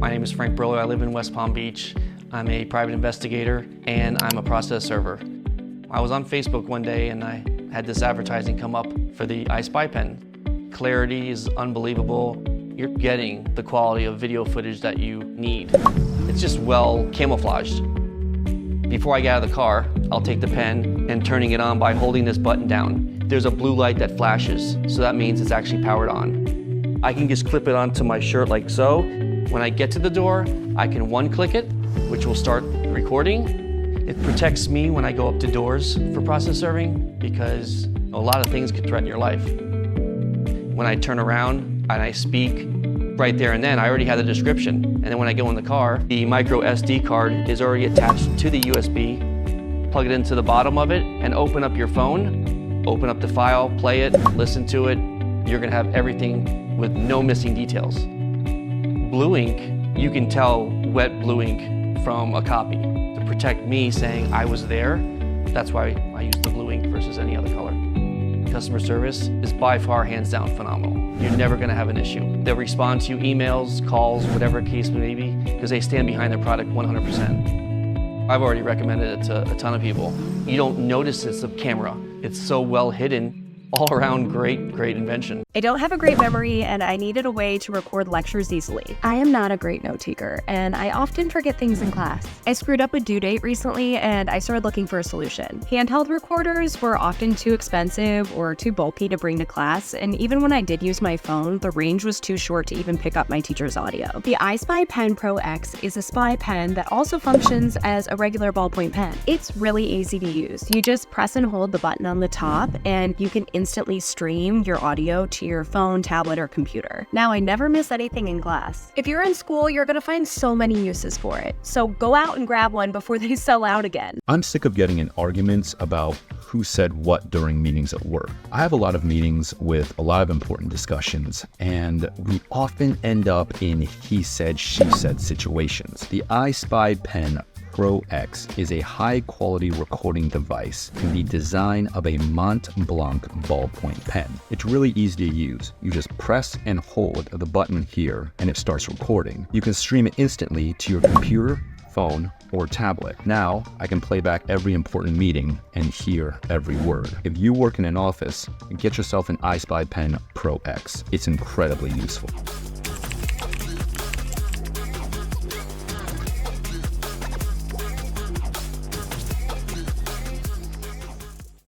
My name is Frank Briller. I live in West Palm Beach. I'm a private investigator and I'm a process server. I was on Facebook one day and I had this advertising come up for the iSpyPen. Clarity is unbelievable. You're getting the quality of video footage that you need. It's just well camouflaged. Before I get out of the car, I'll take the pen and turning it on by holding this button down. There's a blue light that flashes, so that means it's actually powered on. I can just clip it onto my shirt like so. When I get to the door, I can one-click it, which will start recording. It protects me when I go up to doors for process serving because a lot of things could threaten your life. When I turn around and I speak, right there and then, I already had the description. And then when I go in the car, the micro SD card is already attached to the USB. Plug it into the bottom of it and open up your phone, open up the file, play it, listen to it. You're gonna have everything with no missing details. Blue ink, you can tell wet blue ink from a copy. To protect me saying I was there, that's why I use the blue ink versus any other color. Customer service is by far, hands down, phenomenal. You're never gonna have an issue. They'll respond to you, emails, calls, whatever case may be, because they stand behind their product 100%. I've already recommended it to a ton of people. You don't notice it's a camera. It's so well hidden. All around great invention. I don't have a great memory and I needed a way to record lectures easily. I am not a great note taker and I often forget things in class. I screwed up a due date recently and I started looking for a solution. Handheld recorders were often too expensive or too bulky to bring to class, and even when I did use my phone, the range was too short to even pick up my teacher's audio. The ispypenpro X is a spy pen that also functions as a regular ballpoint pen. It's really easy to use. You just press and hold the button on the top and you can instantly stream your audio to your phone, tablet, or computer. Now, I never miss anything in class. If you're in school, you're gonna find so many uses for it. So go out and grab one before they sell out again. I'm sick of getting in arguments about who said what during meetings at work. I have a lot of meetings with a lot of important discussions, and we often end up in he said, she said situations. The iSpyPen Pro X is a high-quality recording device in the design of a Mont Blanc ballpoint pen. It's really easy to use. You just press and hold the button here and it starts recording. You can stream it instantly to your computer, phone, or tablet. Now, I can play back every important meeting and hear every word. If you work in an office, get yourself an iSpypen Pro X. It's incredibly useful.